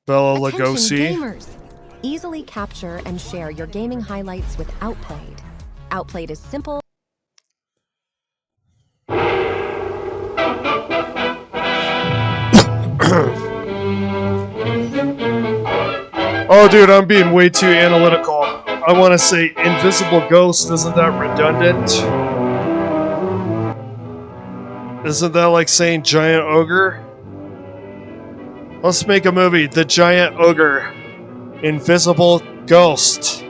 Bela Attention Lugosi. gamers! Easily capture and share your gaming highlights with Outplayed. Outplayed is simple. Oh, dude, I'm being way too analytical. I want to say Invisible Ghost. Isn't that redundant? Isn't that like saying Giant Ogre? Let's make a movie. The Giant Ogre. Invisible Ghost.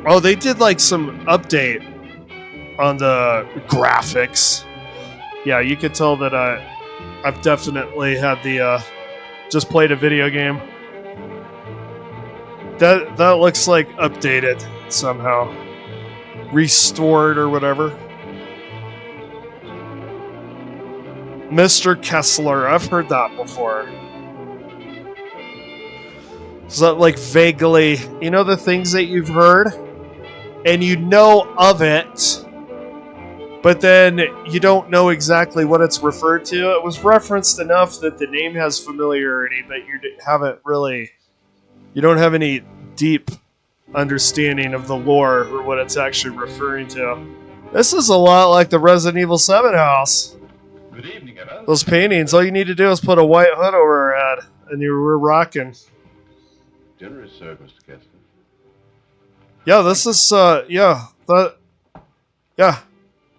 Oh, they did like some update on the graphics. Yeah, you could tell that I've definitely had the just played a video game. That looks like updated somehow, restored or whatever. Mr. Kessler, I've heard that before. Is that like vaguely, you know, the things that you've heard and you know of it, but then you don't know exactly what it's referred to. It was referenced enough that the name has familiarity, but you don't have any deep understanding of the lore or what it's actually referring to. This is a lot like the Resident Evil 7 house. Good evening, Emma. Those paintings, all you need to do is put a white hood over her head, and we're rocking. Generous, sir, Mr. Kessler. Yeah, this is,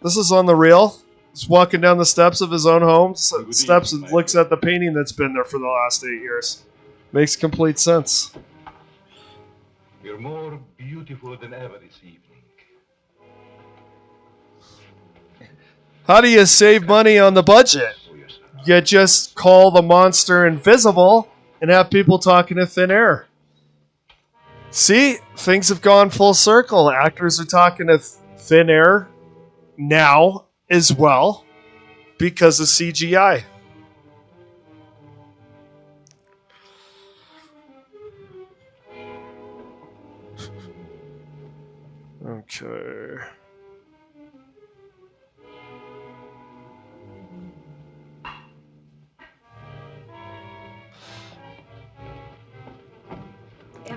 this is on the real. He's walking down the steps of his own home, steps and looks at the painting that's been there for the last 8 years. Makes complete sense. You're more beautiful than ever this evening. How do you save money on the budget? You just call the monster invisible and have people talking in thin air. See? Things have gone full circle. Actors are talking to thin air now as well because of CGI. Okay.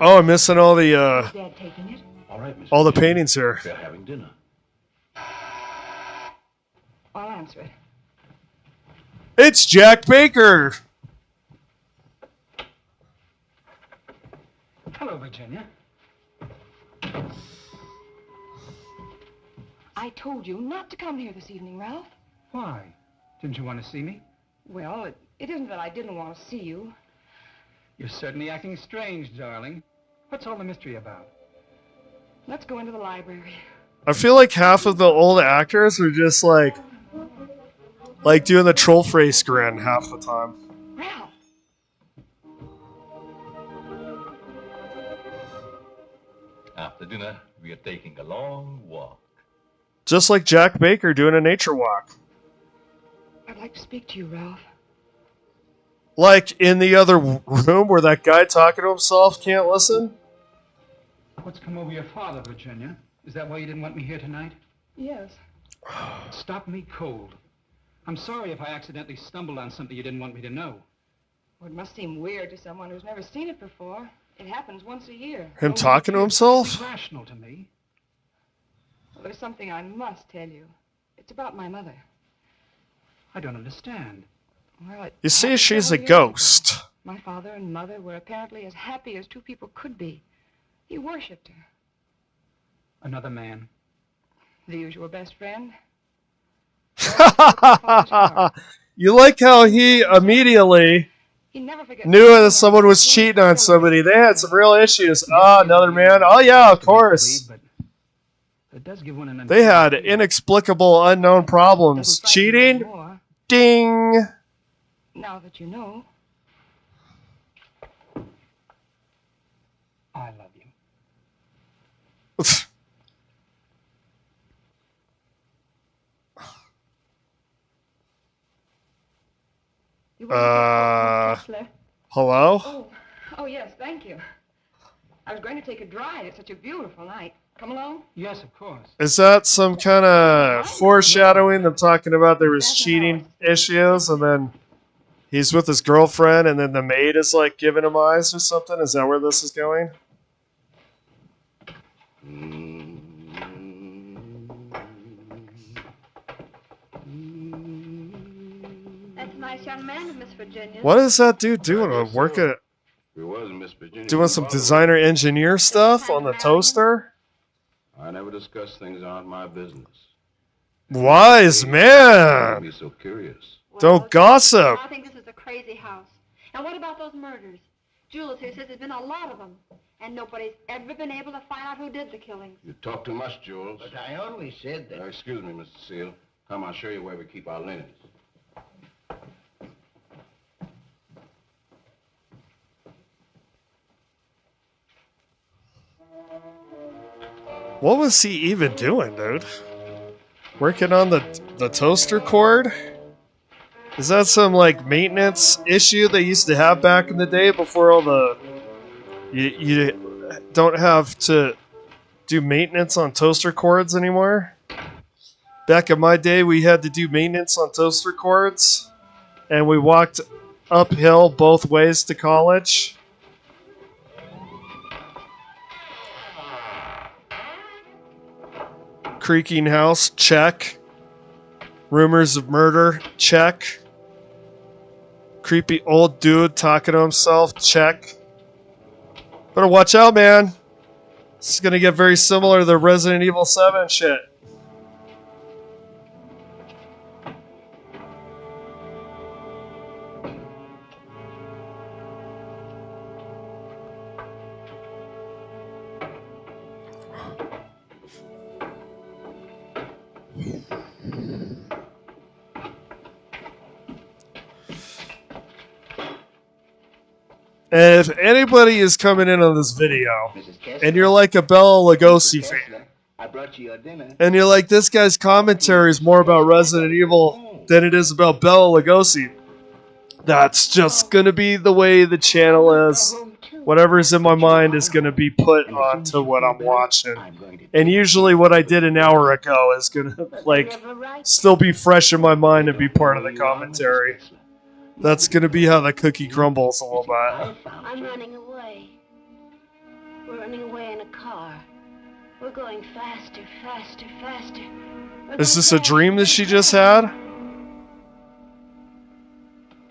Oh, I'm missing all the all the paintings here. They're having dinner. I'll answer it. It's Jack Baker. Hello, Virginia. I told you not to come here this evening, Ralph. Why? Didn't you want to see me? Well, it isn't that I didn't want to see you. You're certainly acting strange, darling. What's all the mystery about? Let's go into the library. I feel like half of the old actors are just like doing the troll face grin half the time. Ralph! After dinner, we are taking a long walk. Just like Jack Baker doing a nature walk. I'd like to speak to you, Ralph. Like in the other room where that guy talking to himself can't listen? What's come over your father, Virginia? Is that why you didn't want me here tonight? Yes. Stop me cold. I'm sorry if I accidentally stumbled on something you didn't want me to know. Well, it must seem weird to someone who's never seen it before. It happens once a year. Him talking to himself? It's rational to me. Well, there's something I must tell you. It's about my mother. I don't understand. Well, You see, happened she's a several years ago. ghost. My father and mother were apparently as happy as two people could be. He worshipped her. Another man. The usual best friend. You like how he immediately He never forgets knew that someone was cheating on somebody. They had some real issues. Another man. Oh, yeah, of course. But it does give one an They had inexplicable, unknown problems. Doesn't frighten me Cheating? anymore, Ding. now that you know. I love you. You wouldn't get cold, Kessler. Hello? Oh, yes, thank you. I was going to take a drive. It's such a beautiful night. Come along? Yes, of course. Is that some kind of foreshadowing? Them talking about there was cheating issues, and then He's with his girlfriend, and then the maid is like giving him eyes or something. Is that where this is going? That's a nice young man, Miss Virginia. What is that dude doing? Working, It was Miss Virginia. doing some designer engineer stuff on the toaster? I never discuss things that aren't my business. Wise man. Be so curious. Don't gossip. I think this is a crazy house. And what about those murders? Jules here says there's been a lot of them, and nobody's ever been able to find out who did the killings. You talk too much, Jules. But I only said that. Excuse me, Mr. Seal. Come, I'll show you where we keep our linens. What was he even doing, dude? Working on the toaster cord? Is that some like maintenance issue they used to have back in the day before all the you don't have to do maintenance on toaster cords anymore? Back in my day, we had to do maintenance on toaster cords, and we walked uphill both ways to college. Creaking house, check. Rumors of murder, check. Creepy old dude talking to himself, check. Better watch out, man. This is gonna get very similar to the Resident Evil 7 shit. And if anybody is coming in on this video, and you're like a Bela Lugosi fan, I brought you your dinner. and you're like, this guy's commentary is more about Resident Evil than it is about Bela Lugosi, that's just going to be the way the channel is. Whatever's in my mind is going to be put onto what I'm watching. And usually what I did an hour ago is going to, like, still be fresh in my mind and be part of the commentary. That's going to be how the cookie crumbles a little bit. I'm running away. We're running away in a car. We're going faster, faster, faster. Is this a dream that she just had?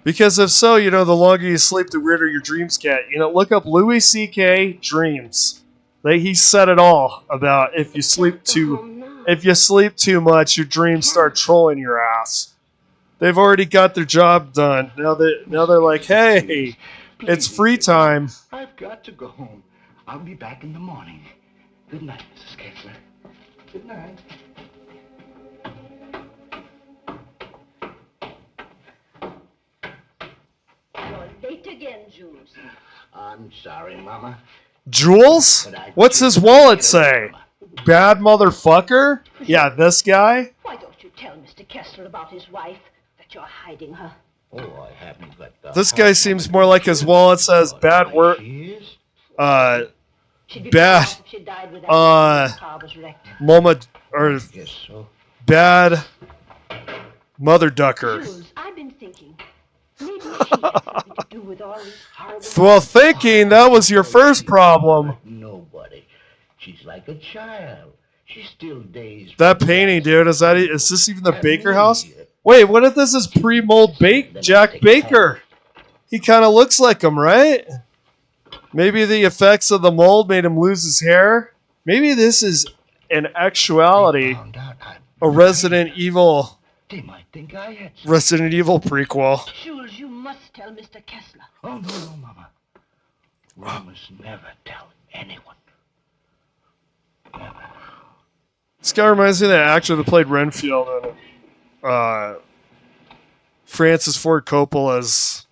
Because if so, you know, the longer you sleep, the weirder your dreams get. You know, look up Louis C.K. dreams. He said it all about if you sleep too much, your dreams start trolling your ass. They've already got their job done. Now they're like, hey, it's free time. I've got to go home. I'll be back in the morning. Good night, Mrs. Kessler. Good night. You're late again, Jules. I'm sorry, Mama. Jules? What's his wallet say? Bad motherfucker? Yeah, this guy? Why don't you tell Mr. Kessler about his wife, that you're hiding her? Oh, I haven't got the... This guy seems more like his wallet says bad word. She'd be Bad. proud if she died with that car was wrecked. Mama, or Guess so. bad mother ducker. Jules, I've been thinking. Maybe she has something to do with all these horrible... Well, thinking, that was your first problem. Nobody. She's like a child. She's still dazed. That painting, dude, is this even the Baker house? Wait, what if this is pre-mold Jack Baker? He kind of looks like him, right? Maybe the effects of the mold made him lose his hair. Maybe this is, in actuality, a Resident Evil prequel. Jules, you must tell Mr. Kessler. Oh, no, Mama. We must never tell anyone. Never. This guy reminds me of the actor that played Renfield in Francis Ford Coppola's.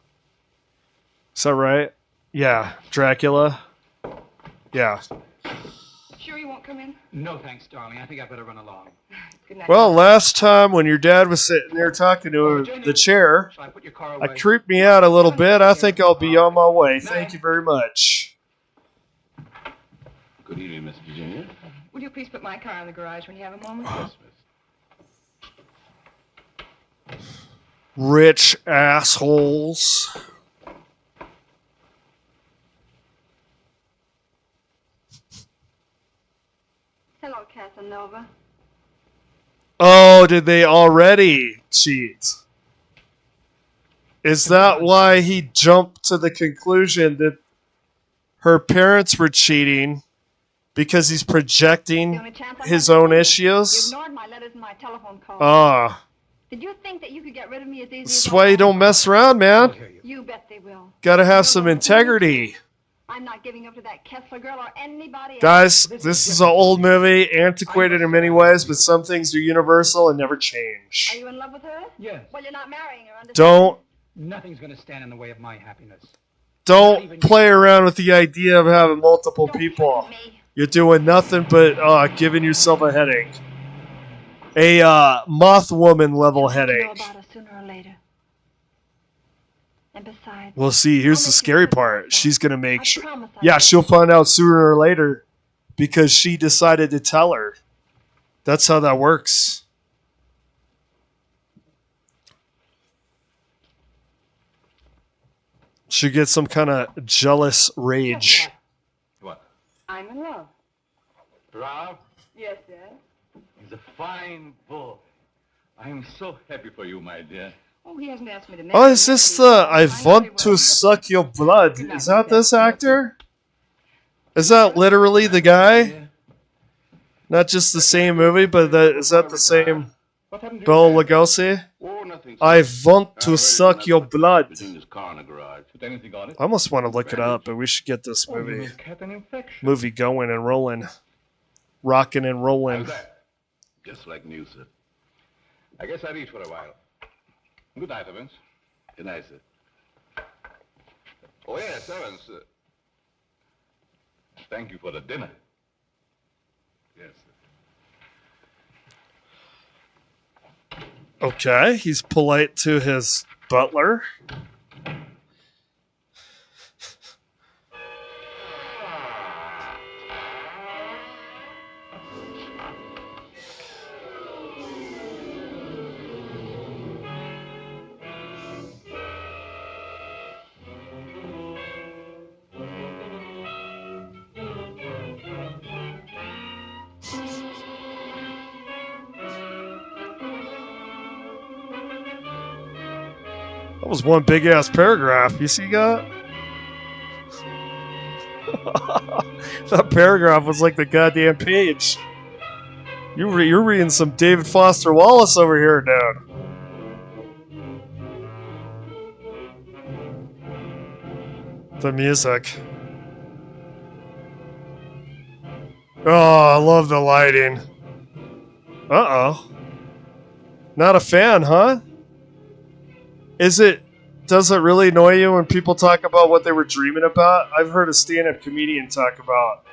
Is that right? Yeah, Dracula. Yeah. Sure you won't come in? No, thanks, darling. I think I better run along. Good night. Well, last time when your dad was sitting there talking to the chair, Shall I put your car away? it creeped me out a little bit. I think I'll be on my way. Thank you very much. Good evening, Miss Virginia. Will you please put my car in the garage when you have a moment? Yes, miss. Rich assholes. Hello, Casanova. Oh, did they already cheat? Is that why he jumped to the conclusion that her parents were cheating because he's The projecting only chance I his had to own see you. issues? You ignored my letters and my telephone calls. Ah, Did you think that you could get rid of me as easy that's as why you that? don't mess around, I'll man. hear you. You bet they will. Gotta have You'll some know who integrity. I'm not giving up to that Kessler girl or anybody else. Guys, this is an old movie, antiquated in many ways, but some things are universal and never Are change. you in love with her? Yes. Well, you're not marrying her, understand? Nothing's going to stand in the way of my happiness. Don't play around with the idea of having multiple Don't people. threaten me. You're doing nothing but giving yourself a headache. A moth woman level She'll have to know headache. about us sooner or later. And besides, Well, see, here's I'll the make you scary feel part. better. She's gonna make I sure. promise I Yeah, will. she'll find out sooner or later because she decided to tell her. That's how that works. She gets some kind of jealous rage. What? I'm in love. Ralph, Yes, Dad. he's a fine boy. I am so happy for you, my dear. Oh, he hasn't asked me to marry Oh, him is yet, this but the he's I fine want very to well. suck your blood? Is that this actor? Is that literally the guy? Not just the same movie, but is that the same What happened to Bela your dad? Lugosi? Oh, nothing. I want I to heard suck it your was blood. between his car and the garage. Put anything on it? I almost want to look it up, but we should get this Oh, you movie must have an infection. movie going and rolling. Rocking and rolling. How's that? Just like new, sir. I guess I'll eat for a while. Good night, Evans. Good night, sir. Oh, yes, Evans. Thank you for the dinner. Yes, sir. Okay, he's polite to his butler. That was one big ass paragraph. You see that? That paragraph was like the goddamn page. You're reading some David Foster Wallace over here, dude. The music. Oh, I love the lighting. Uh-oh. Not a fan, huh? Does it really annoy you when people talk about what they were dreaming about? I've heard a stand-up comedian talk about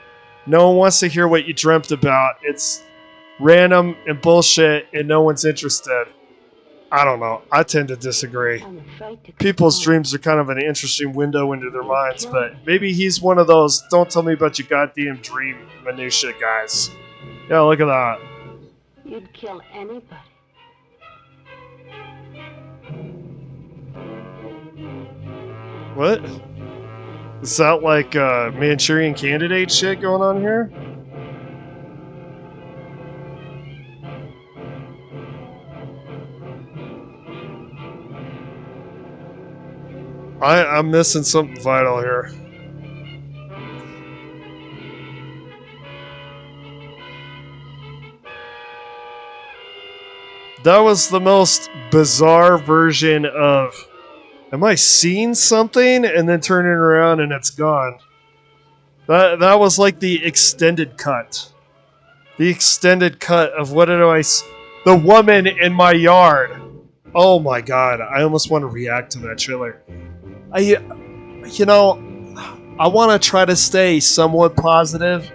no one wants to hear what you dreamt about. It's random and bullshit and no one's interested. I don't know. I tend to disagree. People's dreams are kind of an interesting window into their minds, but maybe he's one of those don't tell me about your goddamn dream minutia guys. Yeah, look at that. You'd kill anybody. What? Is that like Manchurian Candidate shit going on here? I'm missing something vital here. That was the most bizarre version of am I seeing something and then turning around and it's gone. That was like the extended cut. The extended cut of what did the woman in my yard. Oh my god, I almost want to react to that trailer. I want to try to stay somewhat positive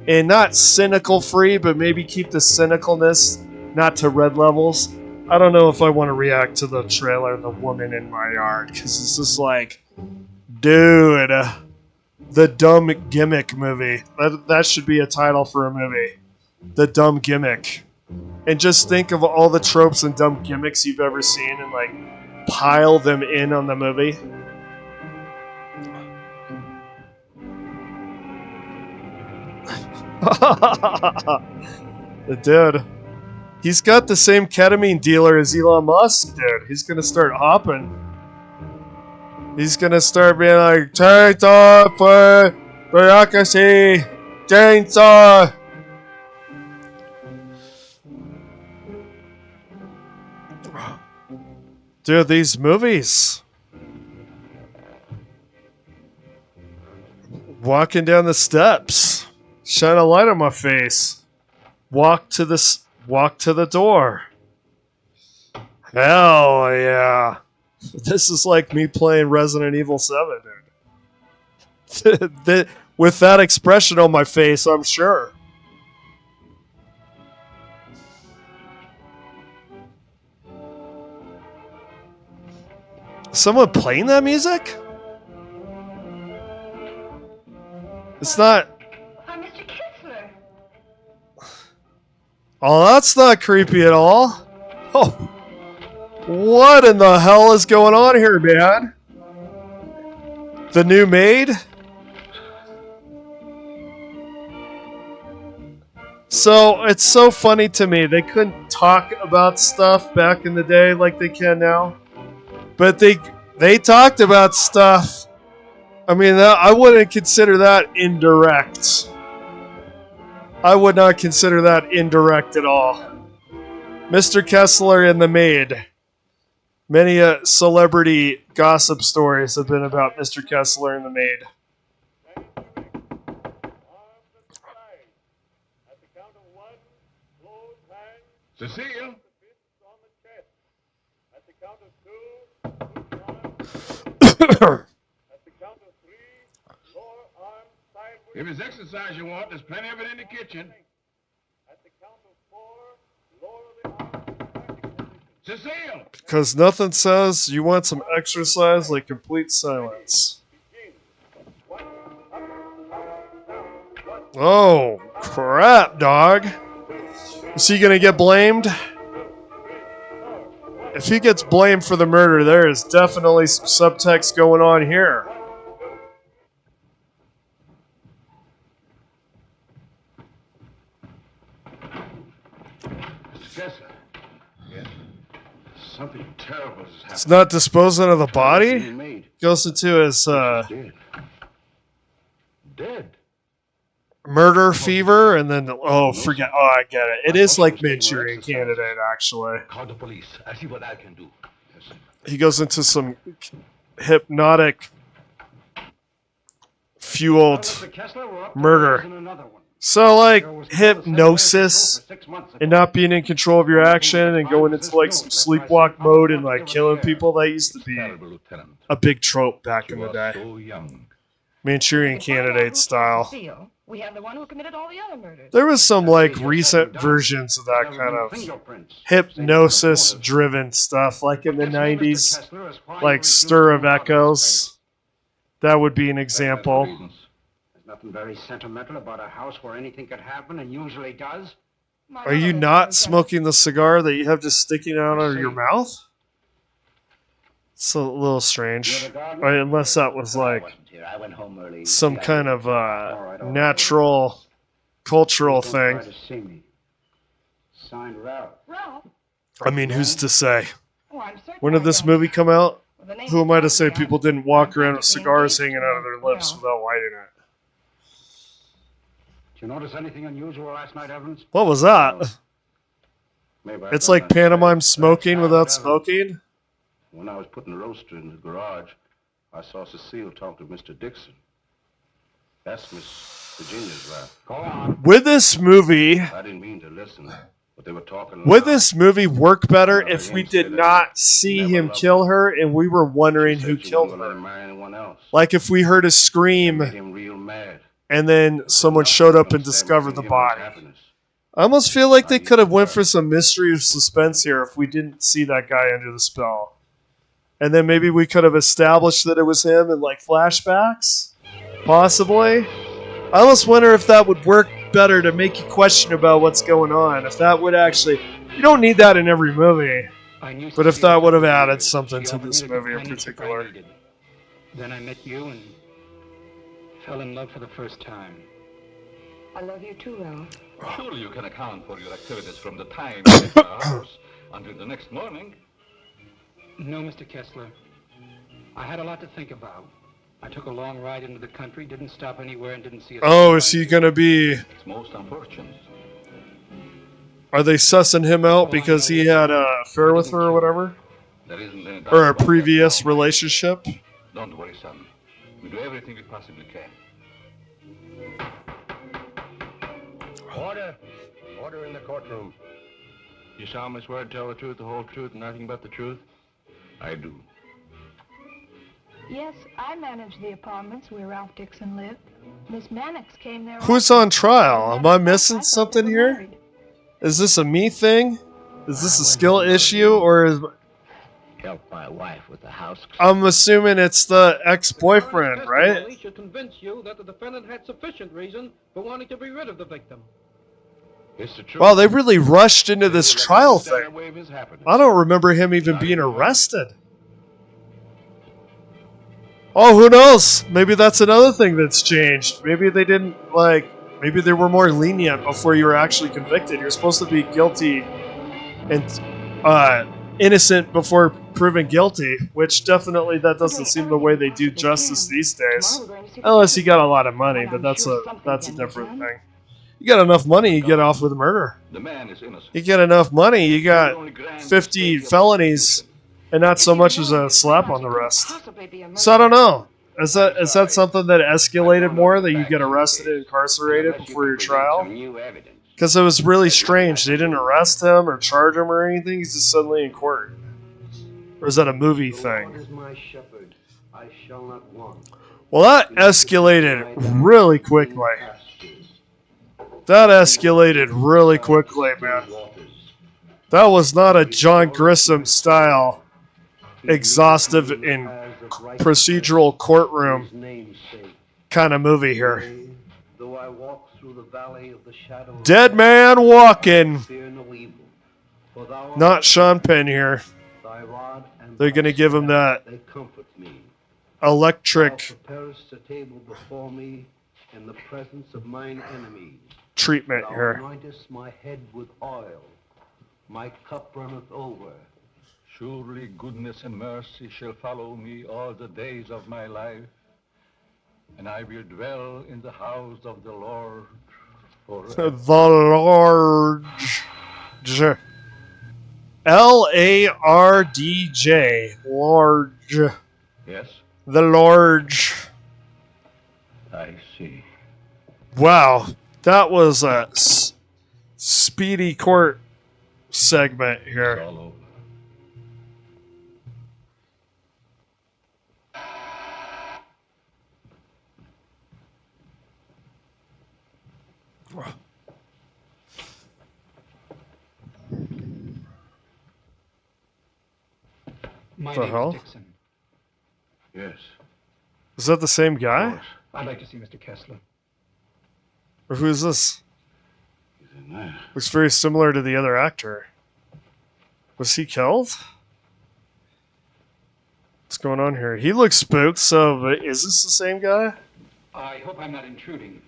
and not cynical free, but maybe keep the cynicalness not to red levels. I don't know if I want to react to the trailer, The Woman in My Yard, because it's just like, dude, the dumb gimmick movie. That should be a title for a movie. The dumb gimmick. And just think of all the tropes and dumb gimmicks you've ever seen in like pile them in on the movie. Dude, he's got the same ketamine dealer as Elon Musk, dude. He's gonna start hopping. He's gonna start being like, chainsaw for bureaucracy, chainsaw. Dude, these movies. Walking down the steps. Shine a light on my face. Walk to the door. Hell yeah. This is like me playing Resident Evil 7, dude. With that expression on my face, I'm sure. Someone playing that music? It's not... Mr. Kitzler. Oh, that's not creepy at all. Oh. What in the hell is going on here, man? The new maid? So, it's so funny to me. They couldn't talk about stuff back in the day like they can now. But they talked about stuff. I mean, I wouldn't consider that indirect. I would not consider that indirect at all. Mr. Kessler and the maid. Many celebrity gossip stories have been about Mr. Kessler and the maid. Cecile? If it's exercise you want, there's plenty of it in the kitchen. Cecile! Because nothing says you want some exercise like complete silence. Oh, crap, dog. Is he going to get blamed? If he gets blamed for the murder, there is definitely some subtext going on here. Mr. Kessler. Yeah? Something terrible has happened. It's not disposing of the body. Made. Goes into his Dead. Dead. murder fever, and then forget. Oh, I get it. It is like Manchurian Candidate, actually. Call the police. I see what I can do. Yes. He goes into some hypnotic fueled murder. So, like, hypnosis and not being in control of your action and going into, like, some sleepwalk mode and, like, killing people, that used to be a big trope back in the day. Manchurian Candidate style. We have the one who committed all the other murders. There was some, like, recent versions of that kind of hypnosis-driven stuff, like in the 90s, like Stir of Echoes. That would be an example. There's nothing very sentimental about a house where anything could happen and usually does. Are you not smoking the cigar that you have just sticking out of your mouth? It's a little strange. Unless that was like some kind of natural, cultural thing. Signed Ralph. I mean, who's to say? When did this movie come out? Who am I to say people didn't walk around with cigars hanging out of their lips without lighting it? Did you notice anything unusual last night, Evans? What was that? It's like pantomime smoking without smoking? When I was putting the roaster in the garage, I saw Cecile talk to Mr. Dixon. That's Miss Virginia's laugh. Go on. Would this movie... I didn't mean to listen, but they were talking... Would this movie work better if we did not see him kill her and we were wondering who killed her? Like if we heard a scream and then someone showed up and discovered the body. I almost feel like they could have went for some mystery or suspense here if we didn't see that guy under the spell. And then maybe we could have established that it was him in like flashbacks? Possibly? I almost wonder if that would work better to make you question about what's going on. If that would actually... You don't need that in every movie. I knew But if Cecile that would have for added years. something She to offered this me the movie in companionship I particular. needed. Then I met you and fell in love for the first time. I love you too, Ralph. Surely you can account for your activities from the time you left our house until the next morning. No, Mr. Kessler. I had a lot to think about. I took a long ride into the country, didn't stop anywhere, and didn't see a Oh, single is he light. gonna be? It's most unfortunate. Are they sussing him out All I because know he is had that an affair I with didn't her or kill whatever, There isn't any doubt or a about that previous now. relationship? Don't worry, son. We do everything we possibly can. Order! Order in the courtroom. You solemnly swear to tell the truth, the whole truth, and nothing but the truth? I do. Yes, I manage the apartments where Ralph Dixon lived. Miss Mannix came there. Who's on trial? Am I missing something here? Is this a me thing? Is this a skill issue, or is Help my wife with the house. I'm assuming it's the ex-boyfriend, right? Should convince you that the defendant had sufficient reason for wanting to be rid of the victim. It's the truth. Wow, they really rushed into this trial thing. I don't remember him even being arrested. Oh, who knows? Maybe that's another thing that's changed. Maybe they didn't, maybe they were more lenient before you were actually convicted. You're supposed to be guilty and innocent before proven guilty, which definitely that doesn't seem the way they do justice these days. Unless you got a lot of money, but that's a different thing. You got enough money, you get off with murder. The man is innocent. You get enough money, you got 50 felonies, and not so much as a slap on the wrist. So I don't know. Is that something that escalated more, that you get arrested and incarcerated before your trial? Because it was really strange. They didn't arrest him or charge him or anything. He's just suddenly in court. Or is that a movie thing? Well, that escalated really quickly. That escalated really quickly, man. That was not a John Grissom style, exhaustive and procedural courtroom kind of movie here. Dead man walking. Not Sean Penn here. They're going to give him that electric treatment here. My head with oil. My cup runneth over. Surely goodness and mercy shall follow me all the days of my life, and I will dwell in the house of the Lord forever. The Lord. L-A-R-D-J. Large. Yes, The Large. I see. Wow. That was a speedy court segment It's here. all over. My The name hell? is Dixon. Yes. Is that the same Of guy? course. I'd like to see Mr. Kessler. Or who is this? He's in there. Looks very similar to the other actor. Was he killed? What's going on here? He looks spooked, so is this the same guy? I hope I'm not intruding.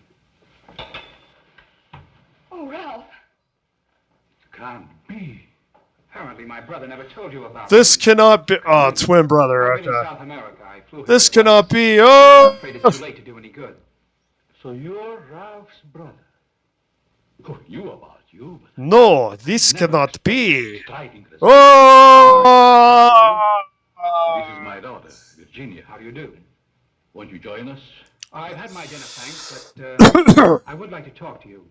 Oh, Ralph. Can't be. Apparently my brother never told you about This me. cannot be. Oh, twin brother. I've been in Okay. South America. I flew here This twice. cannot be. I'm Oh! afraid it's too late to do any good. So you're Ralph's brother. Who knew about you? But No, this cannot be. striking to the Oh! This is my daughter, Virginia. How do you do? Won't you join us? I've had my dinner, thanks, but I would like to talk to you.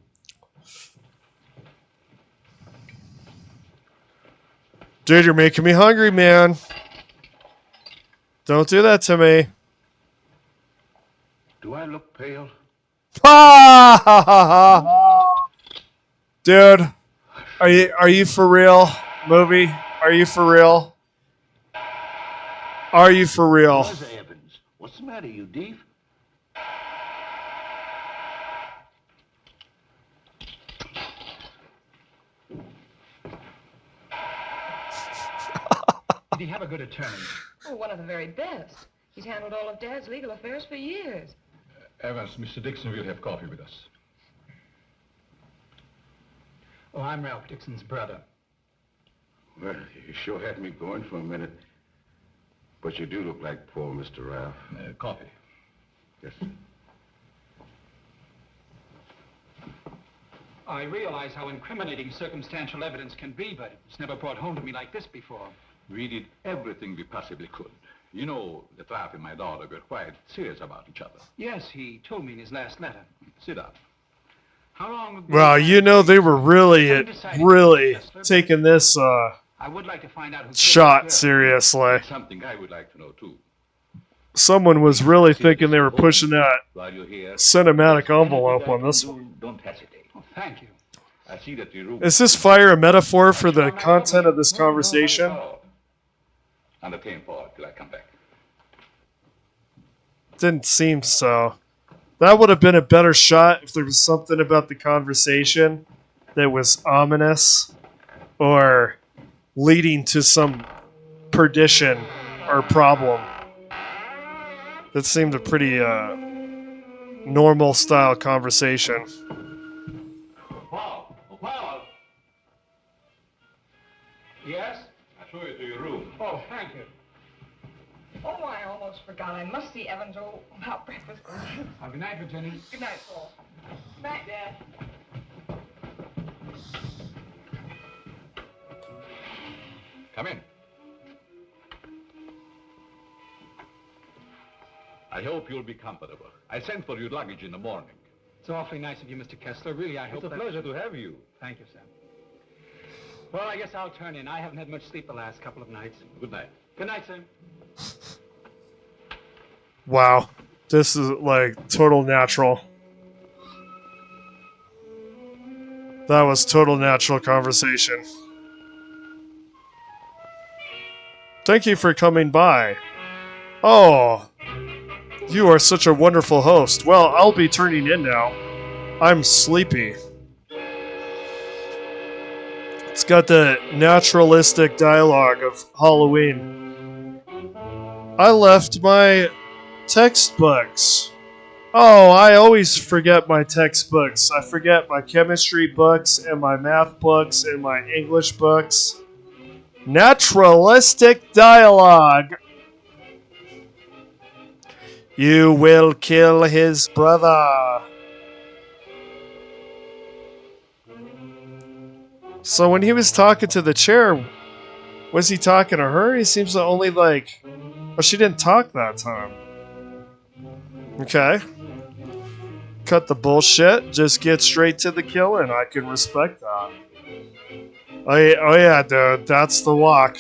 Dude, you're making me hungry, man. Don't do that to me. Do I look pale? Dude, are you for real? Movie? Are you for real? Are you for real? Buzz Evans. What's the matter, you deef? Did he have a good attorney? Oh, one of the very best. He's handled all of Dad's legal affairs for years. Evans, Mr. Dixon will have coffee with us. Oh, I'm Ralph Dixon's brother. Well, you sure had me going for a minute. But you do look like poor Mr. Ralph. Coffee. Yes, sir. I realize how incriminating circumstantial evidence can be, but it's never brought home to me like this before. We did everything we possibly could. You know, that Ralph and my daughter were quite serious about each other. Yes, he told me in his last letter. Sit down. How long... Well, you know, they were really taking this I would like to find out who shot seriously. That's something I would like to know, too. Someone was really thinking they were pushing that While you're here, cinematic envelope on this one. don't hesitate. Oh, thank you. I see that your room... Is this fire a metaphor for the content of this conversation? On the tame forward till I come back. Didn't seem so. That would have been a better shot if there was something about the conversation that was ominous or leading to some perdition or problem. That seemed a pretty normal style conversation. Paul! Oh, Paul! Yes? I'll show you to your room. Oh, thank you. Oh, I almost forgot. I must see Evans about breakfast. Good night, Virginia. Good night, Paul. Good night, Dad. Come in. I hope you'll be comfortable. I sent for your luggage in the morning. It's awfully nice of you, Mr. Kessler. Really, I hope It's a pleasure to have you. Thank you, sir. Well, I guess I'll turn in. I haven't had much sleep the last couple of nights. Good night. Good night, sir. Wow. This is like total natural. That was total natural conversation. Thank you for coming by. Oh, you are such a wonderful host. Well, I'll be turning in now. I'm sleepy. It's got the naturalistic dialogue of Halloween. I left my textbooks. Oh, I always forget my textbooks. I forget my chemistry books and my math books and my English books. Naturalistic dialogue. You will kill his brother. So when he was talking to the chair, was he talking to her? He seems to only like... Oh, she didn't talk that time. Okay. Cut the bullshit. Just get straight to the killing. I can respect that. Oh yeah, dude. That's the walk.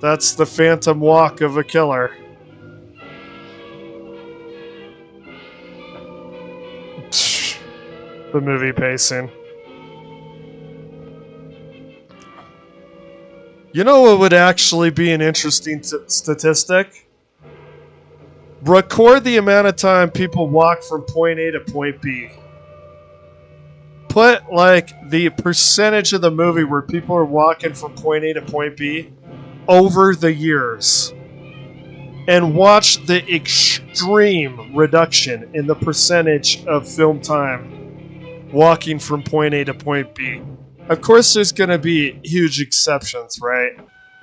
That's the phantom walk of a killer. The movie pacing. You know what would actually be an interesting statistic? Record the amount of time people walk from point A to point B. Put like the percentage of the movie where people are walking from point A to point B over the years. And watch the extreme reduction in the percentage of film time walking from point A to point B. Of course, there's going to be huge exceptions, right?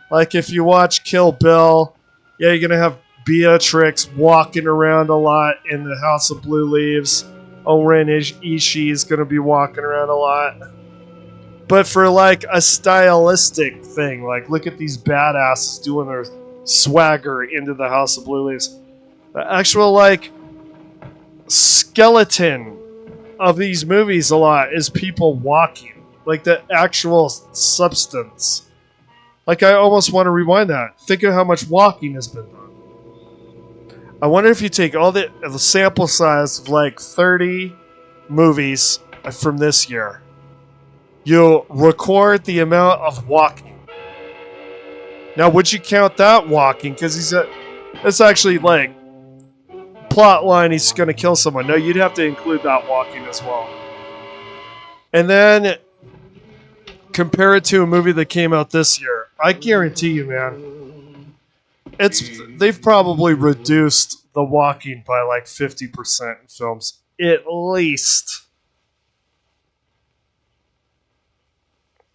Like if you watch Kill Bill, yeah, you're going to have Beatrix walking around a lot in the House of Blue Leaves. Oren Ishii is going to be walking around a lot. But for like a stylistic thing, like look at these badasses doing their swagger into the House of Blue Leaves. The actual like skeleton of these movies a lot is people walking. Like the actual substance. Like I almost want to rewind that. Think of how much walking has been done. I wonder if you take all the sample size of like 30 movies from this year. You record the amount of walking. Now would you count that walking? Because it's actually like plot line he's going to kill someone. No, you'd have to include that walking as well. And then compare it to a movie that came out this year, I guarantee you, man, they've probably reduced the walking by like 50% in films, at least.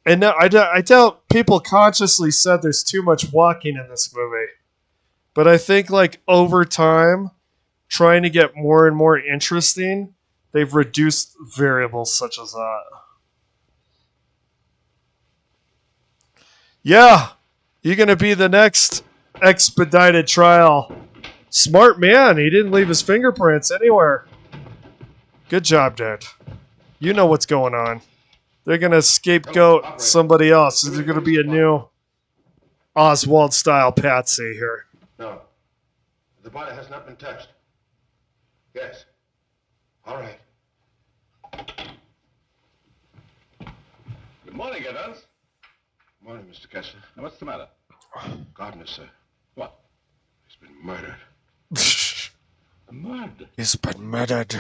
And no, I doubt people consciously said there's too much walking in this movie. But I think, like, over time, trying to get more and more interesting, they've reduced variables such as that. Yeah, you're going to be the next expedited trial. Smart man. He didn't leave his fingerprints anywhere. Good job, Dad. You know what's going on. They're going to scapegoat somebody else. There's going to be a new Oswald-style patsy here. No. The body has not been touched. Yes. All right. Good morning, Evans. Good morning, Mr. Kessler. Now, what's the matter? Gardner, sir. What? He's been murdered. Murdered? He's been murdered.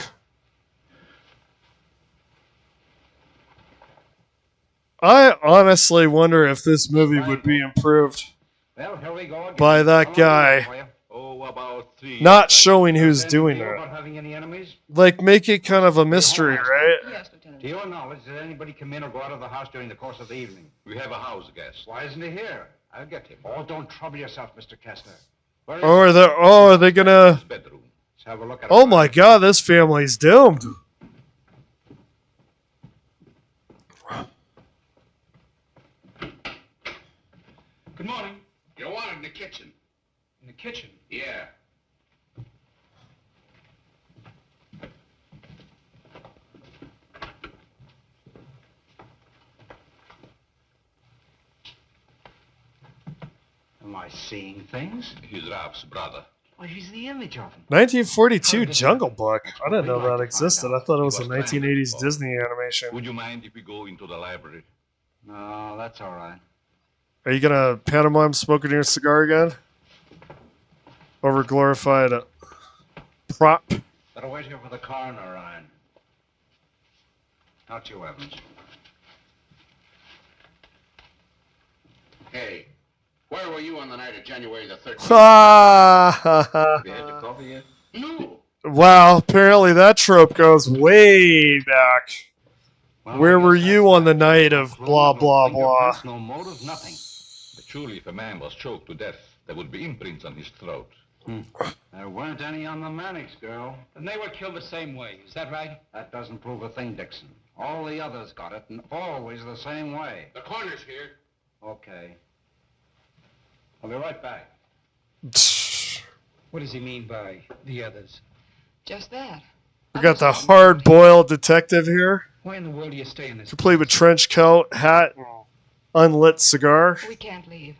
I honestly wonder if this movie would be improved Well, here we go again. by that guy Oh, about 3 not showing who's Then doing feel it. about having any enemies? Like, make it kind of a mystery, right? Yes, Lieutenant. To your knowledge, did anybody come in or go out of the house during the course of the evening? We have a house guest. Why isn't he here? I'll get him. Oh, don't trouble yourself, Mr. Kessler. Where is Are they gonna... His bedroom. Let's have a look at Oh it. my god, this family's doomed. Good morning. You're wanted in the kitchen. In the kitchen. Yeah. Am I seeing things? He's Ralph's brother. Why, he's the image of him. 1942 Jungle Book. I didn't know that existed. I thought it was a 1980s Disney animation. Would you mind if we go into the library? No, that's all right. Are you gonna pantomime smoking your cigar again? Over glorified prop? Better wait here for the coroner, Ryan. Not you, Evans. Hey, where were you on the night of January the 13th? Ha! You had your coffee yet? No. Wow, apparently that trope goes way back. Well, Where I were guess you that's on the that. night of Clue, blah, no blah, blah? fingerprints, No motive, nothing. But surely if a man was choked to death, there would be imprints on his throat. There weren't any on the Mannix girl. And they were killed the same way. Is that right? That doesn't prove a thing, Dixon. All the others got it, and always the same way. The coroner's here. Okay. I'll be right back. What does he mean by the others? Just that. We got the hard-boiled detective here, Why in the world do you stay in this? complete with trench coat, hat, and unlit cigar. We can't leave.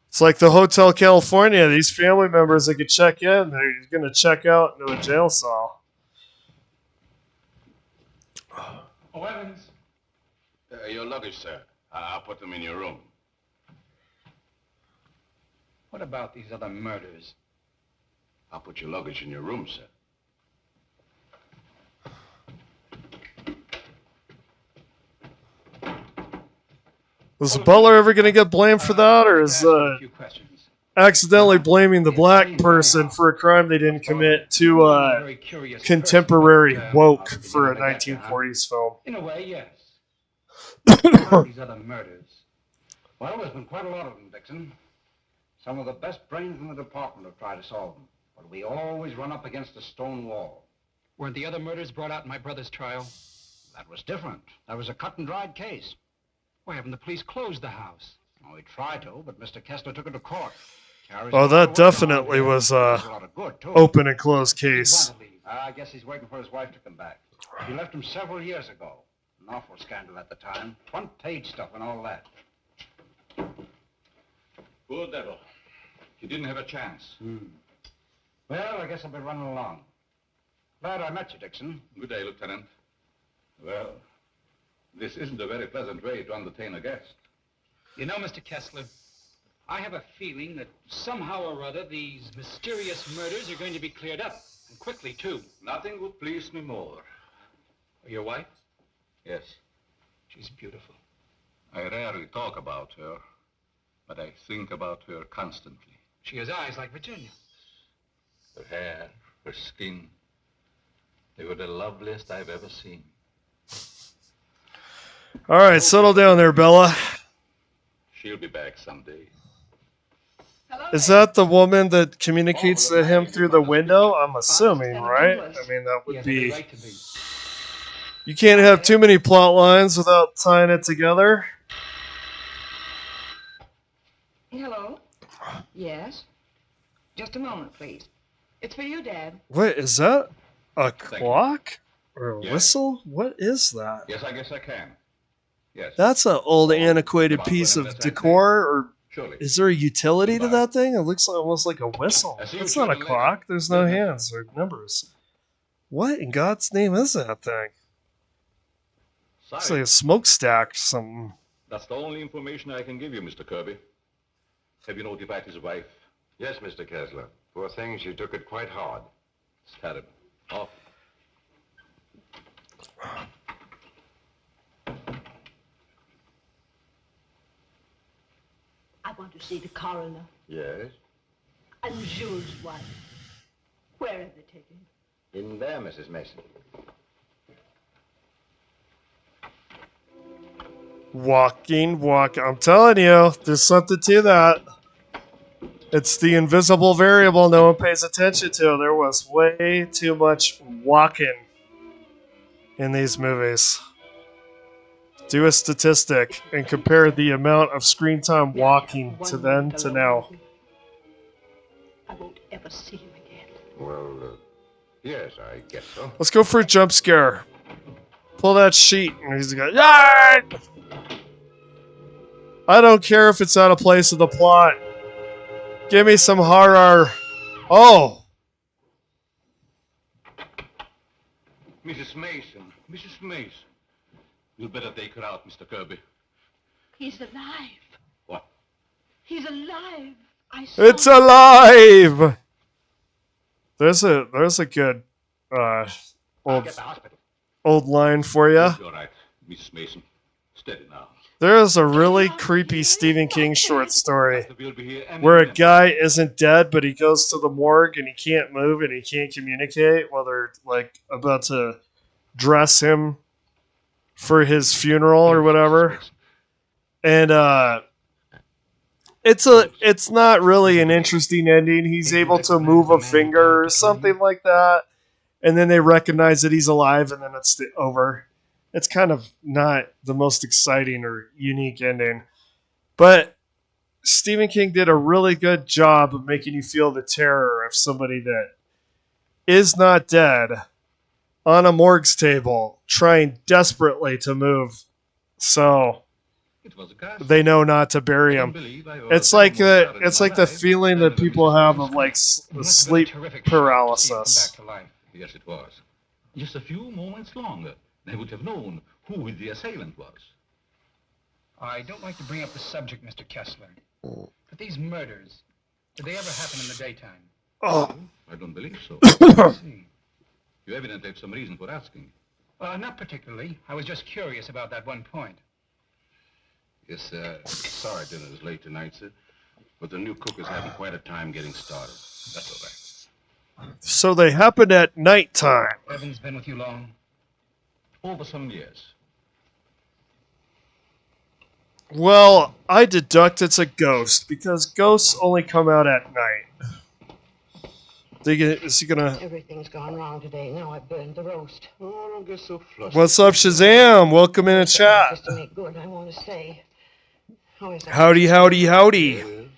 It's like the Hotel California. These family members that could check in, they're going to check out into a jail cell. Oh, Evans. Your luggage, sir. I'll put them in your room. What about these other murders? I'll put your luggage in your room, sir. Was the butler ever going to get blamed for that, or is A few questions. accidentally blaming the black person for a crime they didn't commit to Very curious contemporary person, but, woke I'll be for a beginning to get you, huh? 1940s film? In a way, yes. What about these other murders? Well, there's been quite a lot of them, Dixon. Some of the best brains in the department have tried to solve them. But we always run up against a stone wall. Weren't the other murders brought out in my brother's trial? That was different. That was a cut-and-dried case. Why haven't the police closed the house? Well, we tried to, but Mr. Kessler took it to court. Carries Oh, a lot that of work around definitely here. was Does a lot of good, too. open and closed case. Want to leave? I guess he's waiting for his wife to come back. He left him several years ago. An awful scandal at the time. Front-page stuff and all that. Poor devil. He didn't have a chance. Well, I guess I'll be running along. Glad I met you, Dixon. Good day, Lieutenant. Well, this isn't a very pleasant way to entertain a guest. You know, Mr. Kessler, I have a feeling that somehow or other these mysterious murders are going to be cleared up. And quickly, too. Nothing would please me more. Your wife? Yes, She's beautiful. I rarely talk about her, but I think about her constantly. She has eyes like Virginia. Her hair, her skin, they were the loveliest I've ever seen. All right, settle down there, Bella. She'll be back someday. Is that the woman that communicates to him through the window? I'm assuming, right? I mean, that would be... You can't have too many plot lines without tying it together. Hello? Yes? Just a moment, please. It's for you, Dad. Wait, is that a clock? Or a whistle? What is that? Yes, I guess I can. Yes. That's an old antiquated piece of decor, or Surely. is there a utility to that thing? It looks almost like a whistle. It's not a clock. There's no hands or numbers. What in God's name is that thing? It's like a smokestack or something. That's the only information I can give you, Mr. Kirby. Have you notified his wife? Yes, Mr. Kessler. Poor thing, she took it quite hard. It's terrible. Awful. I want to see the coroner Yes? and Jules' wife. Where have they taken him? In there, Mrs. Mason. Walking. I'm telling you, there's something to that. It's the invisible variable no one pays attention to. There was way too much walking in these movies. Do a statistic and compare the amount of screen time walking to then to now. I won't ever see him again. Well, yes, I guess so. Let's go for a jump scare. Pull that sheet and he's going, "Yah!" I don't care if it's out of place in the plot. Give me some horror. Oh. Mrs. Mason. Mrs. Mason. You'd better take her out, Mr. Kirby. He's alive. What? He's alive. It's alive. There's a good old line for you. You're right, Mrs. Mason. Steady now. There's a really creepy Stephen King short story where a guy isn't dead, but he goes to the morgue and he can't move and he can't communicate while they're like about to dress him for his funeral or whatever. And it's not really an interesting ending. He's able to move a finger or something like that, and then they recognize that he's alive, and then it's over. It's kind of not the most exciting or unique ending. But Stephen King did a really good job of making you feel the terror of somebody that is not dead on a morgue's table trying desperately to move. So they know not to bury him. It's like the feeling that people have of like sleep paralysis. Yes, it was. Just a few moments longer. They would have known who the assailant was. I don't like to bring up the subject, Mr. Kessler, but these murders, did they ever happen in the daytime? Oh. I don't believe so. I see. You evidently have some reason for asking. Not particularly. I was just curious about that one point. Yes, sorry dinner is late tonight, sir. But the new cook is having quite a time getting started. That's all right. So they happen at nighttime. Evan's been with you long? Over some years. Well, I deduct it's a ghost because ghosts only come out at night. Is he gonna? Everything's gone wrong today. Now I burned the roast. Oh, don't get so flushed. What's up, Shazam? Welcome in the chat. Just to make good, I want to say. How is that? Howdy, howdy, howdy.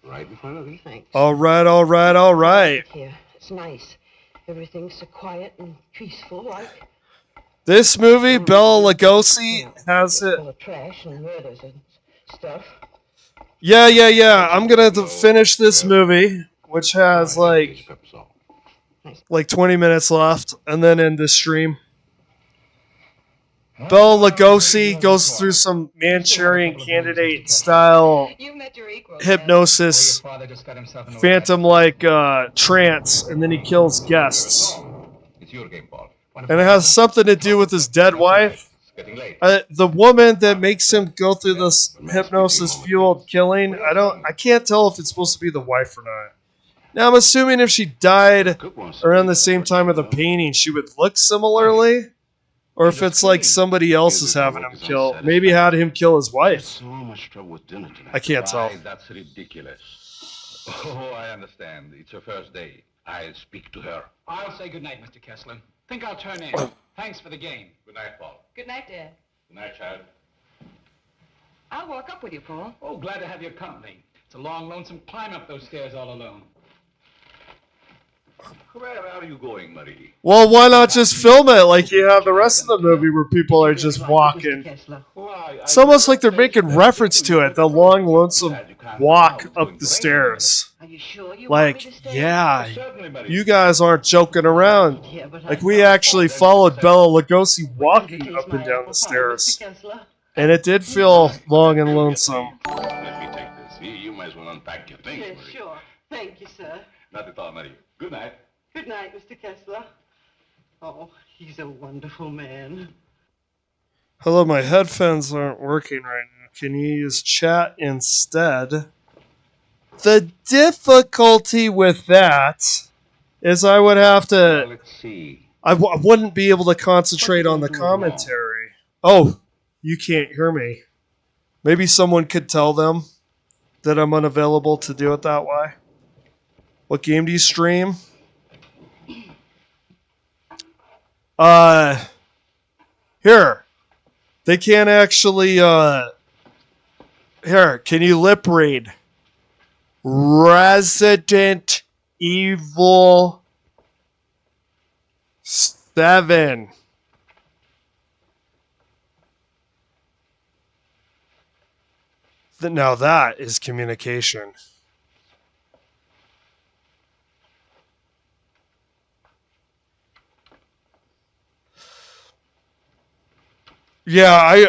Right in front of you. Thanks. All right. Here, it's nice. Everything's so quiet and peaceful, like. This movie, Bela Lugosi has it. Full of trash and murders and stuff. Yeah. I'm gonna finish this movie, which has like 20 minutes left, and then end this stream. Bela Lugosi goes through some Manchurian Candidate style hypnosis, phantom-like trance, and then he kills guests. It's your game, Paul. And it has something to do with his dead wife. The woman that makes him go through this hypnosis-fueled killing, I can't tell if it's supposed to be the wife or not. Now, I'm assuming if she died around the same time of the painting, she would look similarly. Or if it's like somebody else is having him kill. Maybe had him kill his wife. So much trouble with dinner tonight. I can't tell. That's ridiculous. Oh, I understand. It's her first day. I'll speak to her. I'll say goodnight, Mr. Kessler. Think I'll turn in. Thanks for the game. Good night, Paul. Good night, Dad. Good night, child. I'll walk up with you, Paul. Oh, glad to have your company. It's a long, lonesome climb up those stairs all alone. Where are you going, Marie? Well, why not just film it like you have the rest of the movie where people are just walking? It's almost like they're making reference to it, the long, lonesome walk up the stairs. Like, yeah, you guys aren't joking around. Like, we actually followed Bela Lugosi walking up and down the stairs. And it did feel long and lonesome. Let me take this. You might as well unpack your things, Yes, Marie. sure. Thank you, sir. Not at all, Marie. Good night. Good night, Mr. Kessler. Oh, he's a wonderful man. Hello, my headphones aren't working right now. Can you use chat instead? The difficulty with that is I would have to... Let's see. I wouldn't be able to concentrate on the commentary. Oh, you can't hear me. Maybe someone could tell them that I'm unavailable to do it that way. What game do you stream? Here. They can't actually, here, can you lip read? Resident Evil 7. Now that is communication. Yeah,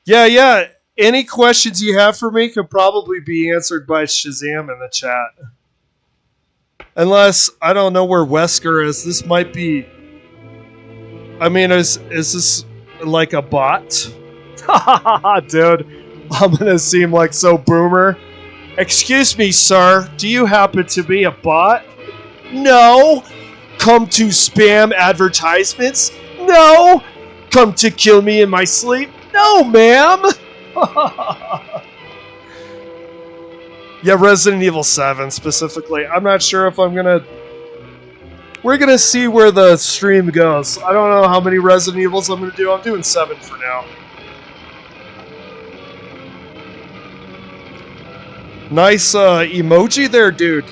Yeah. Any questions you have for me could probably be answered by Shazam in the chat. Unless, I don't know where Wesker is. This might be... I mean, is this like a bot? Dude, I'm gonna seem like so boomer. Excuse me, sir. Do you happen to be a bot? No. Come to spam advertisements? No. Come to kill me in my sleep? No, ma'am. Yeah, Resident Evil 7 specifically. I'm not sure if I'm gonna... We're gonna see where the stream goes. I don't know how many Resident Evils I'm gonna do. I'm doing 7 for now. Nice emoji there, dude.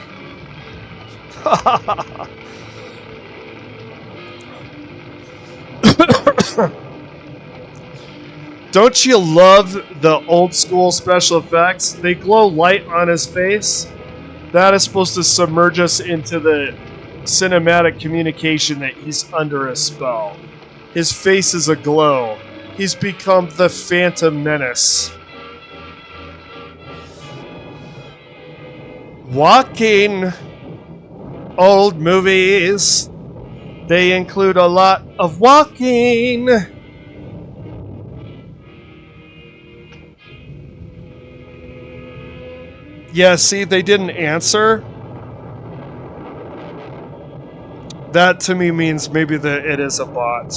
Don't you love the old school special effects? They glow light on his face. That is supposed to submerge us into the cinematic communication that he's under a spell. His face is aglow. He's become the Phantom Menace. Walking old movies, they include a lot of walking. Yeah, see, they didn't answer. That to me means maybe that it is a bot.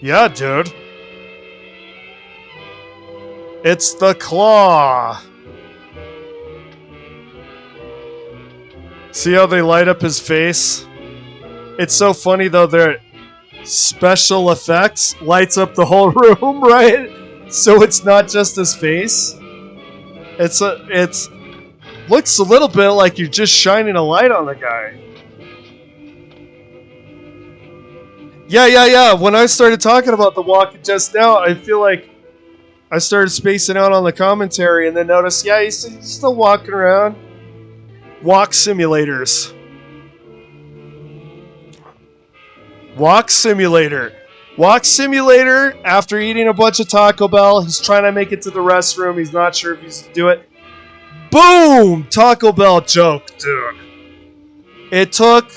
Yeah, dude. It's the claw. See how they light up his face? It's so funny though, their special effects lights up the whole room, right? So it's not just his face. It's looks a little bit like you're just shining a light on the guy. Yeah. When I started talking about the walking just now, I feel like I started spacing out on the commentary and then noticed, yeah, he's still walking around. Walk simulators. Walk simulator. Walk simulator after eating a bunch of Taco Bell. He's trying to make it to the restroom. He's not sure if he's to do it. Boom! Taco Bell joke, dude. It took,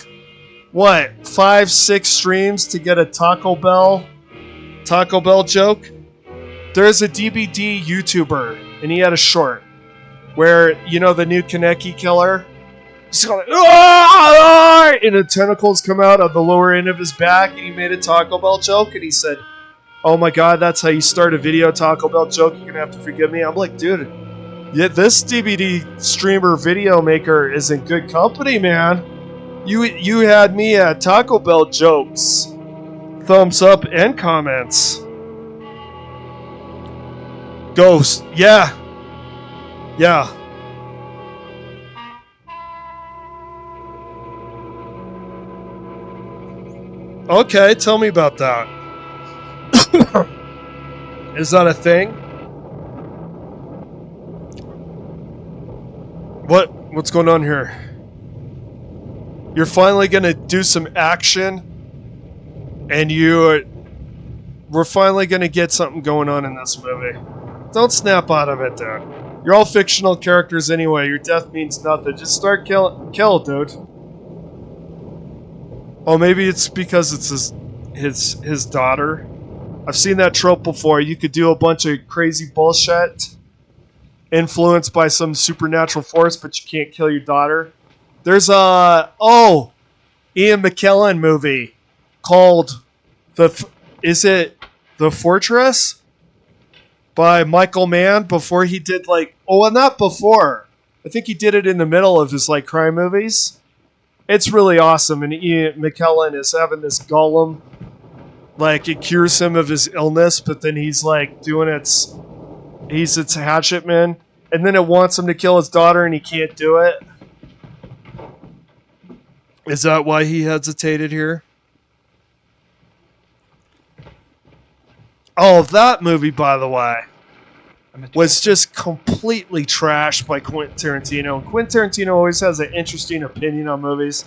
what, 5-6 streams to get a Taco Bell joke? There's a DBD YouTuber, and he had a short where, you know, the new Kaneki killer? He's going, and the tentacles come out of the lower end of his back, and he made a Taco Bell joke, and he said, oh my god, that's how you start a video Taco Bell joke, you're gonna have to forgive me. I'm like, dude, yeah, this DVD streamer video maker is in good company, man. You had me at Taco Bell jokes. Thumbs up and comments. Ghost, yeah. Yeah. Okay, tell me about that. Is that a thing? What's going on here? You're finally gonna do some action, and we're finally gonna get something going on in this movie. Don't snap out of it, dude. You're all fictional characters anyway. Your death means nothing. Just start kill, dude. Oh, maybe it's because it's his daughter. I've seen that trope before. You could do a bunch of crazy bullshit influenced by some supernatural force, but you can't kill your daughter. There's a Ian McKellen movie called is it The Fortress by Michael Mann before he did not before. I think he did it in the middle of his crime movies. It's really awesome, and Ian McKellen is having this golem, it cures him of his illness, but then he's doing he's its hatchet man, and then it wants him to kill his daughter, and he can't do it. Is that why he hesitated here? Oh, that movie, by the way, was just completely trashed by Quentin Tarantino. Quentin Tarantino always has an interesting opinion on movies,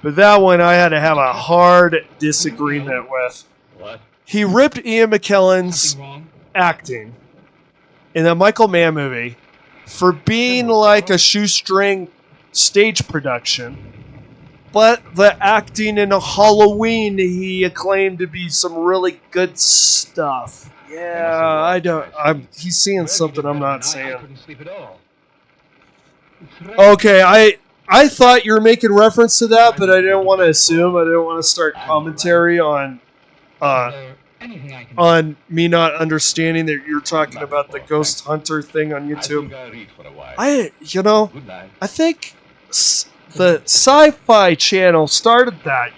but that one I had to have a hard disagreement with. What? He ripped Ian McKellen's acting in the Michael Mann movie for being like a shoestring stage production, but the acting in Halloween he acclaimed to be some really good stuff. Yeah, he's seeing something I'm not seeing. Okay, I thought you were making reference to that, but I didn't want to assume. I didn't want to start commentary on me not understanding that you're talking about the Ghost Hunter thing on YouTube. I think the Sci-Fi Channel started that,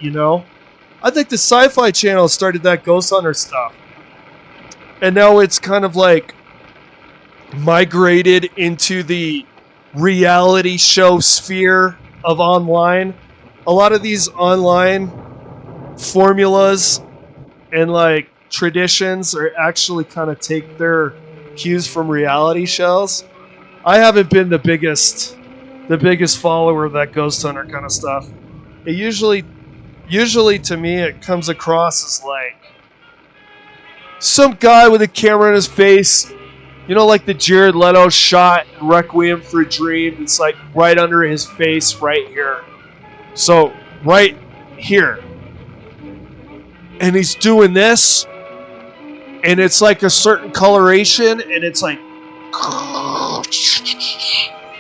I think the Sci-Fi Channel started that Ghost Hunter stuff. And now it's kind of migrated into the reality show sphere of online. A lot of these online formulas and traditions are actually kind of take their cues from reality shows. I haven't been the biggest follower of that Ghost Hunter kind of stuff. It usually to me it comes across as some guy with a camera in his face, like the Jared Leto shot in Requiem for a Dream. It's right under his face, right here. So, right here. And he's doing this, and it's a certain coloration, and it's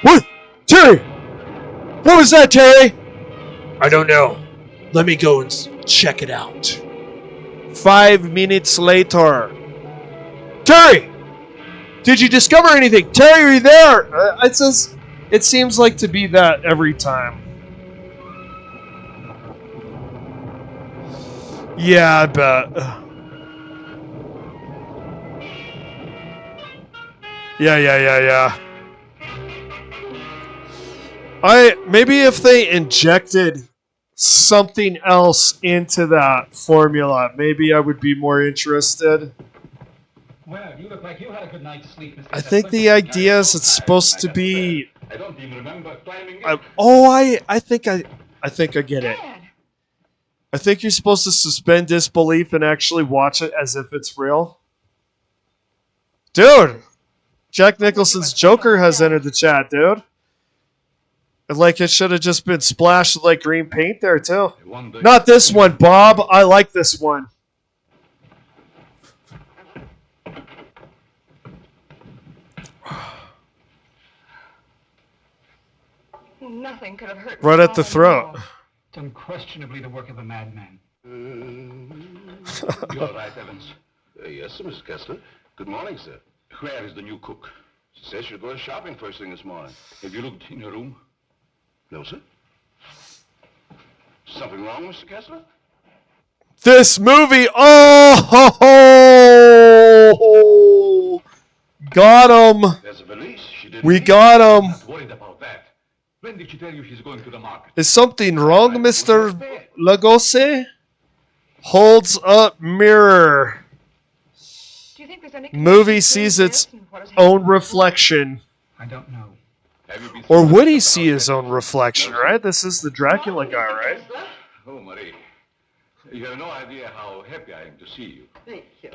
what? Terry! What was that, Terry? I don't know. Let me go and check it out. 5 minutes later. Terry! Did you discover anything? Terry, are you there? It seems to be that every time. Yeah, I bet. Yeah. Maybe if they injected something else into that formula, maybe I would be more interested. Well, you look like you had a good night's sleep, Mr. I think the Kessler. idea is it's supposed to be. I don't even remember climbing it. I think I get it. I think you're supposed to suspend disbelief and actually watch it as if it's real. Dude, Jack Nicholson's Joker has entered the chat, dude. And like it should have just been splashed with like green paint there too. Not this one, Bob. I like this one. Nothing could have hurt Right me at the more throat. It's unquestionably the work of a madman. You all right, Evans? Yes, sir, Mr. Kessler. Good morning, sir. Where is the new cook? She says she'll go shopping first thing this morning. Have you looked in your room? No, sir. Something wrong, Mr. Kessler? This movie, got him. There's a valise. She didn't. We got him. Not worried about that. When did she tell you she's going to the market? Is something wrong, Mr. Lagose? Holds up mirror. Do you think there's any Movie sees its own reflection. I don't know. Or would he see his own reflection, right? This is the Dracula guy, right? Oh, Marie. You have no idea how happy I am to see you. Thank you.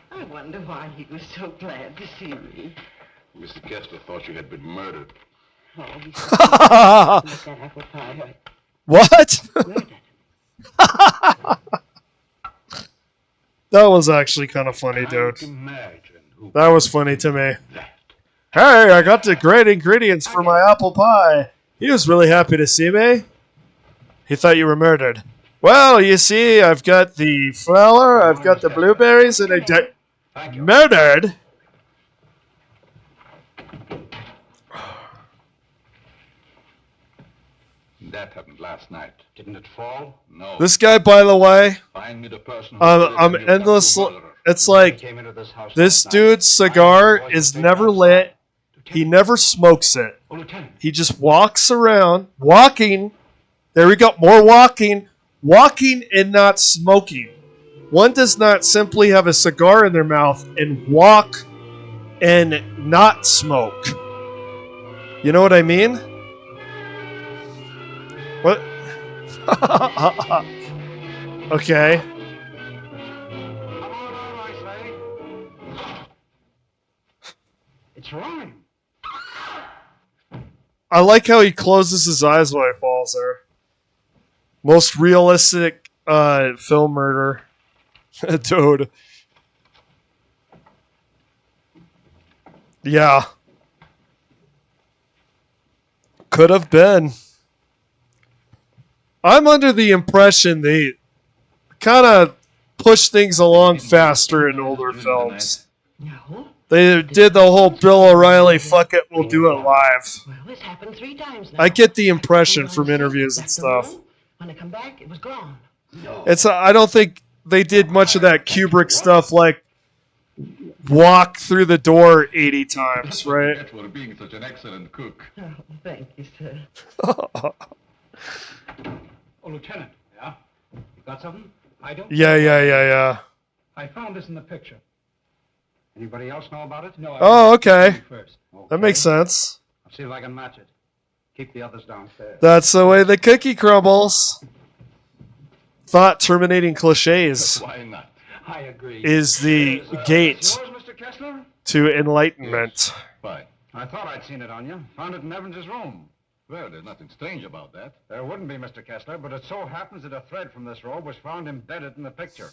I wonder why he was so glad to see me. Mr. Kessler thought you had been murdered. Oh, he look at apple pie. What? That was actually kind of funny, dude. That was funny to me. Hey, I got the great ingredients for my apple pie. He was really happy to see me. He thought you were murdered. Well, you see, I've got the flour, I've got the blueberries, and murdered? That happened last night. Didn't it fall? No. This guy, by the way, Find me the person I'm endless. It's like, this dude's cigar is never lit. He never smokes it. He just walks around, walking. There we go, more walking. Walking and not smoking. One does not simply have a cigar in their mouth and walk and not smoke. You know what I mean? What? Okay. It's rhyme. I like how he closes his eyes when he falls there. Most realistic film murder. Dude. Yeah. Could have been. I'm under the impression they kind of push things along faster in older films. They did the whole Bill O'Reilly, fuck it, we'll do it live. Well, this happened 3 times now. I get the impression from interviews and stuff. When I come back, it was gone. I don't think they did much of that Kubrick stuff, like walk through the door 80 times, right? For being such an excellent cook. Oh, thank you, sir. Oh, Lieutenant. Yeah? You got something? I don't. Yeah. I found this in the picture. Anybody else know about it? No. Oh, okay. First. That makes sense. I'll see if I can match it. Keep the others downstairs. That's the way the cookie crumbles. Thought terminating cliches Why not? I agree. is the gate Yours, Mr. Kessler? to enlightenment. Fine. I thought I'd seen it on you. Found it in Evans's room. Well, there's nothing strange about that. There wouldn't be, Mr. Kessler, but it so happens that a thread from this robe was found embedded in the picture.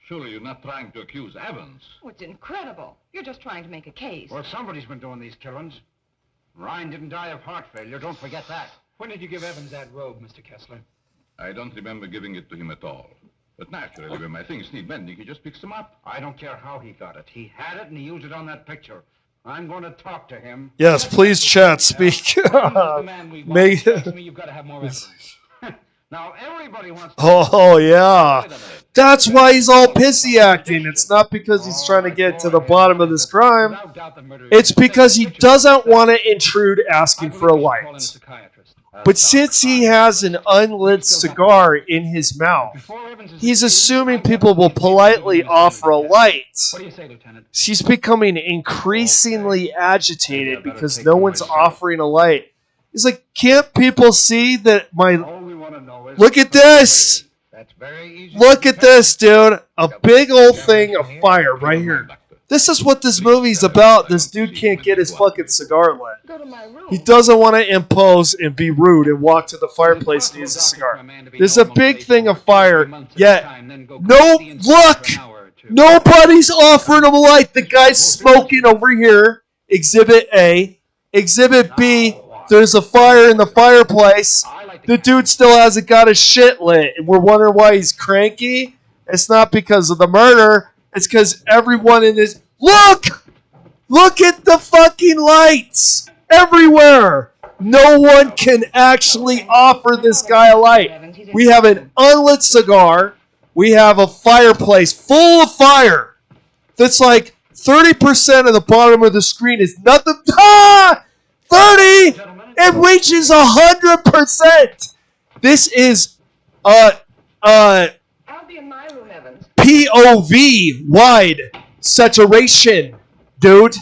Surely you're not trying to accuse Evans. Oh, it's incredible. You're just trying to make a case. Well, somebody's been doing these killings. Ryan didn't die of heart failure. Don't forget that. When did you give Evans that robe, Mr. Kessler? I don't remember giving it to him at all. But naturally, when my things need mending, he just picks them up. I don't care how he got it. He had it and he used it on that picture. I'm going to talk to him. Yes, please, chat, speak. May- You've got to have more evidence. Now, everybody wants to... Oh, yeah. That's why he's all pissy acting. It's not because he's trying to get to the bottom of this crime. It's because he doesn't want to intrude asking for a light. But since he has an unlit cigar in his mouth, he's assuming people will politely offer a light. What do you say, Lieutenant? She's becoming increasingly agitated because no one's offering a light. He's like, can't people see that my... Look at this! That's very easy. Look at this, dude. A big old thing of fire right here. This is what this movie's about. This dude can't get his fucking cigar lit. He doesn't want to impose and be rude and walk to the fireplace and use a cigar. There's a big thing of fire, yet look! Nobody's offering him a light. The guy's smoking over here. Exhibit A. Exhibit B, there's a fire in the fireplace. The dude still hasn't got his shit lit, and we're wondering why he's cranky. It's not because of the murder. It's because everyone in this... Look! Look at the fucking lights! Everywhere! No one can actually offer this guy a light. We have an unlit cigar. We have a fireplace full of fire. That's like 30% of the bottom of the screen is nothing. 30! It reaches 100%! This is... I'll be in my room, Evans. POV wide saturation, dude.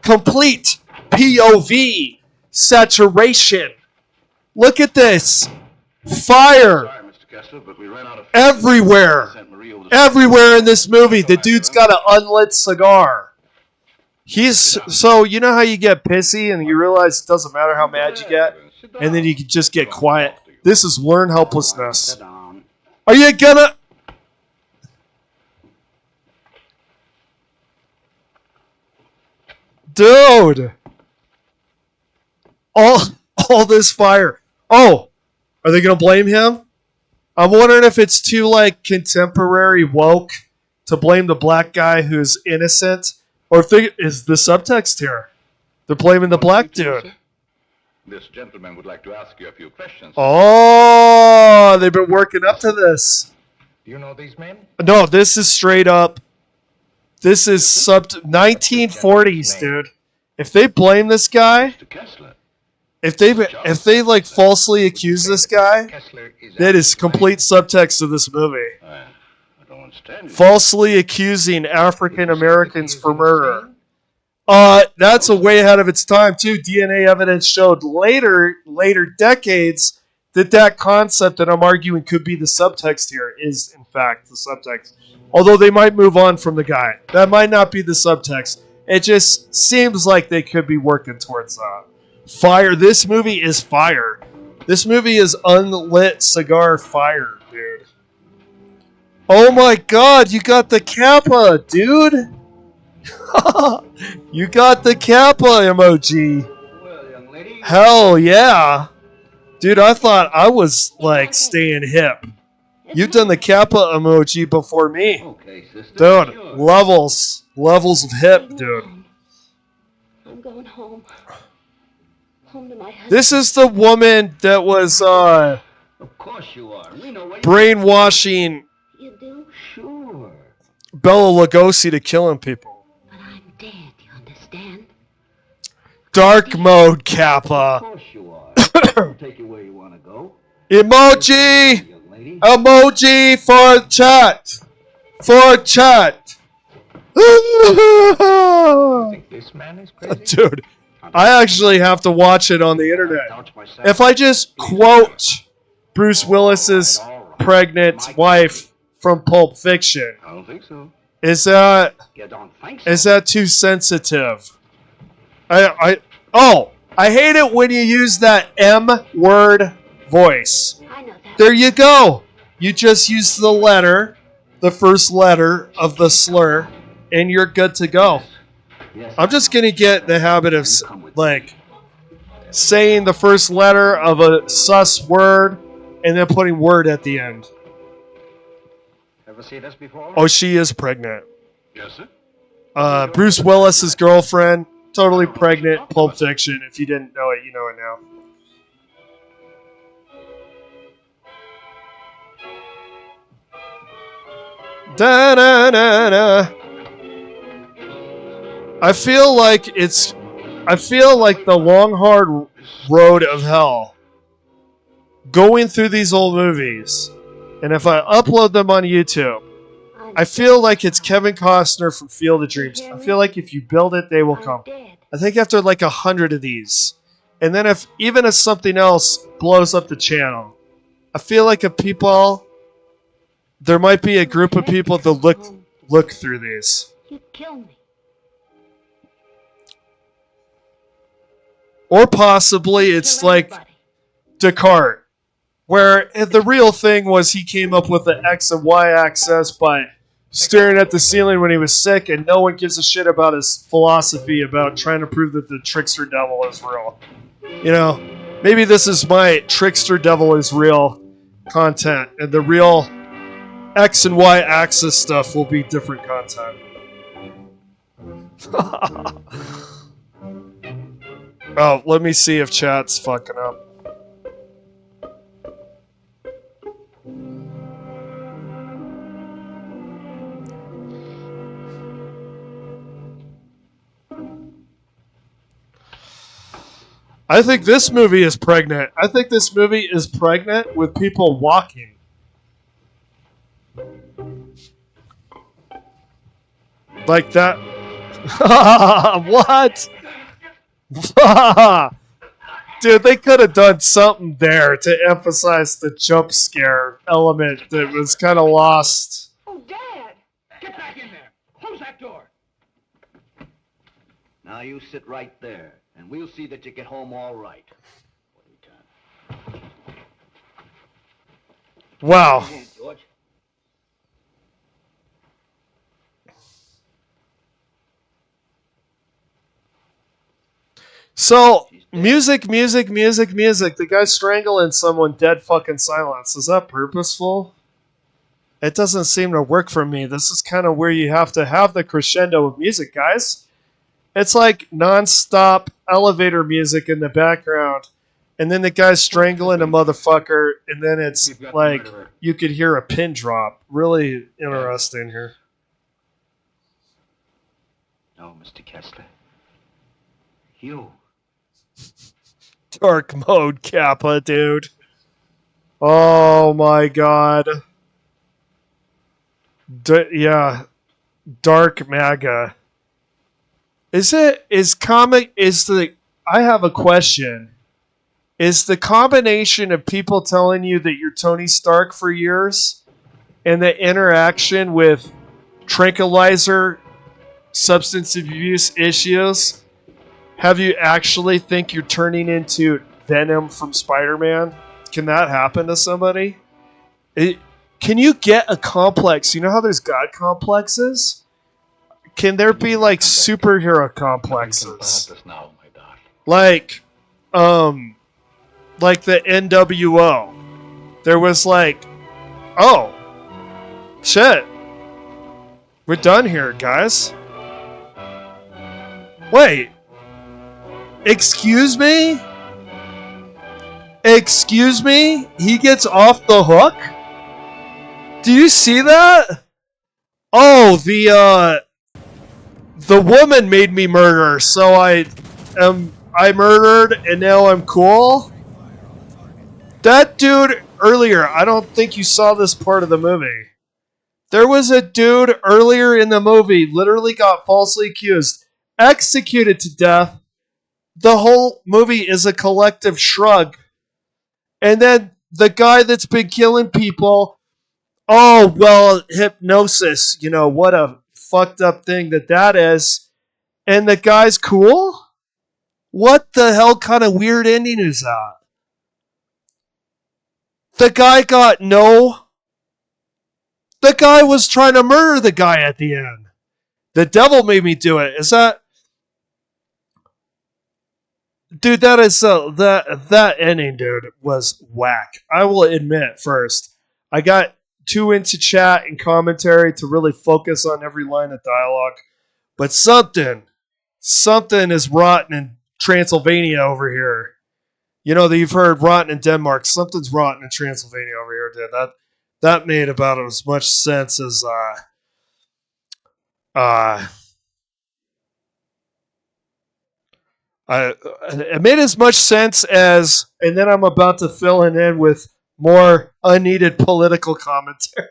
Complete POV saturation. Look at this. Fire. Sorry, Mr. Kessler, but we ran out of everywhere. Everywhere in this movie, the dude's got an unlit cigar. So you know how you get pissy and you realize it doesn't matter how mad you get, and then you can just get quiet. This is learned helplessness. Are you gonna... Dude! All this fire. Oh! Are they gonna blame him? I'm wondering if it's too, like, contemporary woke to blame the black guy who's innocent. Or if is the subtext here. They're blaming the black dude. This gentleman would like to ask you a few questions. Oh, they've been working up to this. Do you know these men? No, this is straight up. This is 1940s, dude. If they blame this guy, if they like falsely accuse this guy, that is complete subtext of this movie. I don't understand. Falsely accusing African Americans for murder. That's a way ahead of its time too. DNA evidence showed later decades that concept that I'm arguing could be the subtext here is in fact the subtext. Although they might move on from the guy. That might not be the subtext. It just seems like they could be working towards that. Fire. This movie is fire. This movie is unlit cigar fire, dude. Oh my god, you got the Kappa, dude. You got the Kappa emoji. Hell yeah. Dude, I thought I was like staying hip. You've done the Kappa emoji before me. Okay, sister. Dude, levels of hip, dude. I'm going home. Home to my husband. This is the woman that was Of course you are. We know what brainwashing You do? Sure. Bela Lugosi to killing people. But I'm dead, you understand? Dark mode, Kappa. Of course you are. I'll take you where you want to go. Emoji! Young lady. Emoji for chat! For chat! This man is crazy. Dude, I actually have to watch it on the internet. If I just quote Bruce Willis's pregnant wife from Pulp Fiction, I don't think so. is that too sensitive? I hate it when you use that M-word voice. I know that. There you go. You just use the letter, the first letter of the slur, and you're good to go. I'm just going to get in the habit of, like, saying the first letter of a sus word and then putting word at the end. Ever see this before? Oh, she is pregnant. Yes, sir. Bruce Willis's girlfriend, totally pregnant, Pulp Fiction. If you didn't know it, you know it now. Da-na-na-na. I feel like the long hard road of hell going through these old movies, and if I upload them on YouTube, I feel like it's Kevin Costner from Field of Dreams. I feel like if you build it, they will come. I think after like 100 of these, and then if something else blows up the channel, I feel like there might be a group of people that look through these. You kill me. Or possibly it's like Descartes, where the real thing was he came up with the X and Y axis by staring at the ceiling when he was sick, and no one gives a shit about his philosophy about trying to prove that the trickster devil is real. You know, maybe this is my trickster devil is real content, and the real X and Y axis stuff will be different content. Oh, let me see if chat's fucking up. I think this movie is pregnant. I think this movie is pregnant with people walking. Like that. What? Dude, they could have done something there to emphasize the jump scare element that was kind of lost. Oh, Dad! Get back in there. Close that door. Now you sit right there, and we'll see that you get home all right. Wow. George. So, music. The guy's strangling someone, dead fucking silence. Is that purposeful? It doesn't seem to work for me. This is kind of where you have to have the crescendo of music, guys. It's like non-stop elevator music in the background, and then the guy's strangling a motherfucker, and then it's like you could hear a pin drop. Really interesting here. No, Mr. Kessler. You. Dark mode Kappa, dude. Oh my god. Yeah. Dark MAGA. I have a question. Is the combination of people telling you that you're Tony Stark for years and the interaction with tranquilizer substance abuse issues, have you actually think you're turning into Venom from Spider-Man? Can that happen to somebody? Can you get a complex? You know how there's God complexes? Can there be like superhero complexes? Like the NWO. There was like, oh, shit. We're done here, guys. Wait. Excuse me? Excuse me? He gets off the hook? Do you see that? Oh, the woman made me murder, so I murdered and now I'm cool? That dude earlier, I don't think you saw this part of the movie. There was a dude earlier in the movie, literally got falsely accused, executed to death. The whole movie is a collective shrug. And then the guy that's been killing people, oh, well, hypnosis, you know, what a fucked up thing that is. And the guy's cool? What the hell kind of weird ending is that? The guy got no... The guy was trying to murder the guy at the end. The devil made me do it. Is that... Dude, that is that ending, dude, was whack. I will admit first. I got too into chat and commentary to really focus on every line of dialogue. But something is rotten in Transylvania over here. You know that you've heard rotten in Denmark. Something's rotten in Transylvania over here, dude. That made about as much sense as It made as much sense as, and then I'm about to fill it in with more unneeded political commentary.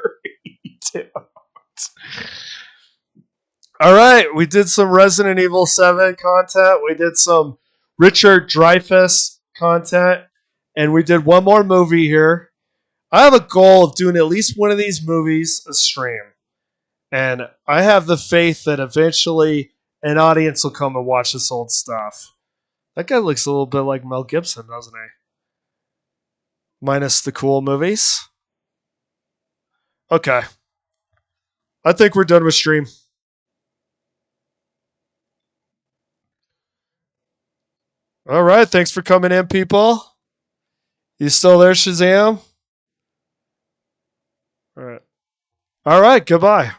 All right, we did some Resident Evil 7 content. We did some Richard Dreyfuss content, and we did one more movie here. I have a goal of doing at least one of these movies a stream, and I have the faith that eventually an audience will come and watch this old stuff. That guy looks a little bit like Mel Gibson, doesn't he? Minus the cool movies. Okay. I think we're done with stream. All right. Thanks for coming in, people. You still there, Shazam? All right. All right. Goodbye.